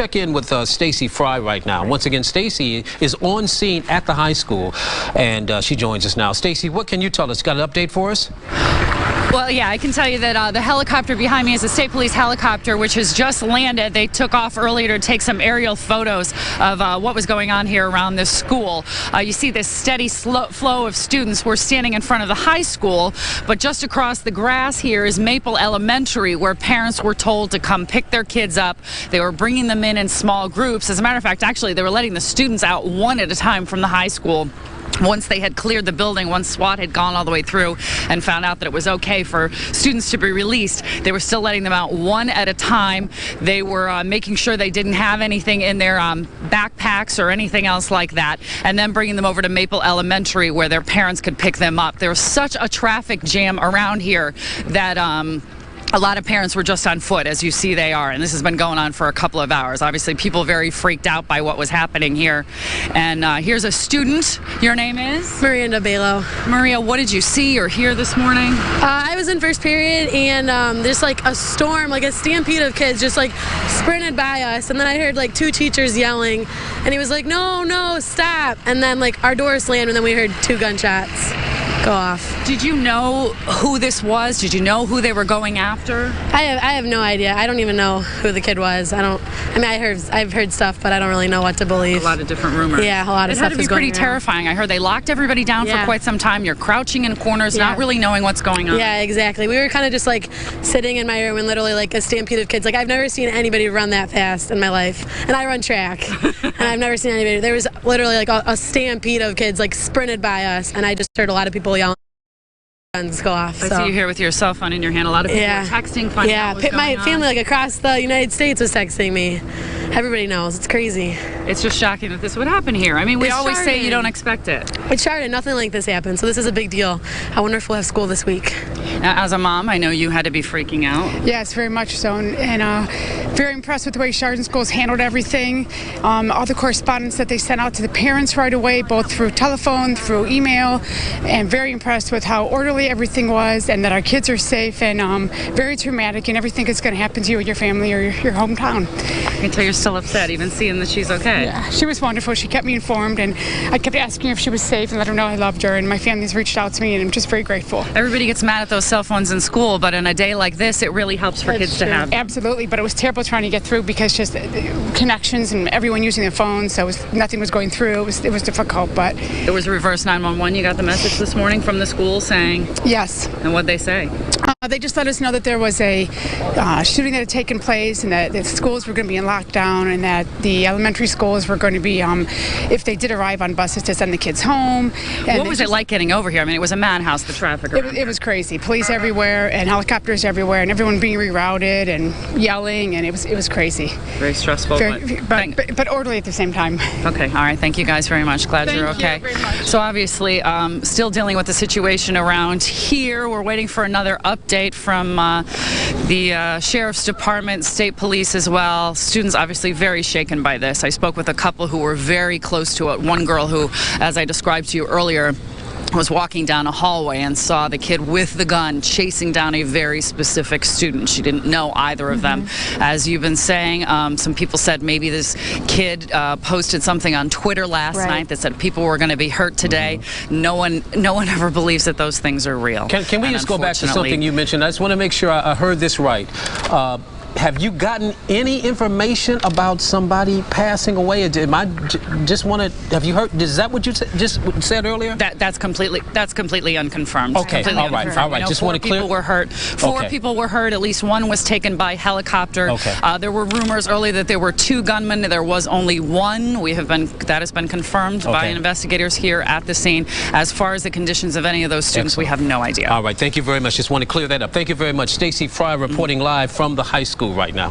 Check in with Stacey Frey right now. Once again, Stacey is on scene at the high school, and she joins us now. Stacey, what can you tell us? Got an update for us? Well, yeah, I can tell you that the helicopter behind me is a state police helicopter, which has just landed. They took off earlier to take some aerial photos of what was going on here around this school. You see this steady flow of students. We're standing in front of the high school, but just across the grass here is Maple Elementary, where parents were told to come pick their kids up. They were bringing them in small groups. As a matter of fact, actually, they were letting the students out one at a time from the high school. Once they had cleared the building, once SWAT had gone all the way through and found out that it was okay for students to be released, they were still letting them out one at a time. They were making sure they didn't have anything in their backpacks or anything else like that, and then bringing them over to Maple Elementary where their parents could pick them up. There was such a traffic jam around here that a lot of parents were just on foot, as you see they are, and this has been going on for a couple of hours. Obviously, people very freaked out by what was happening here. And here's a student. Your name is? Miranda Balo. Maria, what did you see or hear this morning? I was in first period, and there's like a storm, like a stampede of kids just like sprinted by us. And then I heard like two teachers yelling, and he was like, "No, no, stop." And then like our door slammed, and then we heard two gunshots go off. Did you know who this was? Did you know who they were going after? I have no idea. I don't even know who the kid was. I've heard stuff, but I don't really know what to believe. A lot of different rumors. Yeah, a lot of stuff is going on. It had to be pretty terrifying. I heard they locked everybody down for quite some time. You're crouching in corners, not really knowing what's going on. Yeah, exactly. We were kind of just like sitting in my room, and literally like a stampede of kids. Like I've never seen anybody run that fast in my life, and I run track, and I've never seen anybody. There was literally like a stampede of kids like sprinted by us, and I just heard a lot of people yelling. Guns go off. I see you here with your cell phone in your hand. A lot of people are texting, finding out what's going on. My family like across the United States was texting me. Everybody knows. It's crazy. It's just shocking that this would happen here. I mean, we always say you don't expect it. It's Chardon. Nothing like this happened, so this is a big deal. I wonder if we'll have school this week. Now, as a mom, I know you had to be freaking out. Yes, very much so, and very impressed with the way Chardon Schools handled everything. All the correspondence that they sent out to the parents right away, both through telephone, through email, and very impressed with how orderly everything was, and that our kids are safe, and very traumatic, and everything that's going to happen to you and your family or your hometown. I can tell you're still upset, even seeing that she's okay. Yeah, she was wonderful. She kept me informed, and I kept asking her if she was safe and let her know I loved her, and my family's reached out to me, and I'm just very grateful. Everybody gets mad at those cell phones in school, but in a day like this, it really helps for kids to have. Absolutely, but it was terrible trying to get through because just connections and everyone using their phones, so nothing was going through. It was difficult, but it was reverse 911. You got the message this morning from the school saying? Yes. And what'd they say? They just let us know that there was a shooting that had taken place, and that the schools were going to be in lockdown, and that the elementary schools were going to be, if they did arrive on buses, to send the kids home. And what was it like getting over here? I mean, it was a madhouse, the traffic. It was crazy. Police everywhere and helicopters everywhere, and everyone being rerouted and yelling, and it was crazy. Very stressful, but orderly at the same time. Okay, all right. Thank you guys very much. Glad you're okay. Thank you very much. So obviously, still dealing with the situation around here. We're waiting for another update from the Sheriff's Department, State Police as well. Students obviously very shaken by this. I spoke with a couple who were very close to it. One girl who, as I described to you earlier, was walking down a hallway and saw the kid with the gun chasing down a very specific student. She didn't know either of them. As you've been saying, some people said maybe this kid posted something on Twitter last night that said people were going to be hurt today. No one ever believes that those things are real. Can we just go back to something you mentioned? I just want to make sure I heard this right. Have you gotten any information about somebody passing away? Have you heard? Is that what you just said earlier? That's completely unconfirmed. Okay, all right. Just want to clear. Four people were hurt. Four people were hurt. At least one was taken by helicopter. Okay. There were rumors earlier that there were two gunmen. There was only one. That has been confirmed by investigators here at the scene. As far as the conditions of any of those students, we have no idea. All right. Thank you very much. Just want to clear that up. Thank you very much, Stacey Frey, reporting live from the high school right now.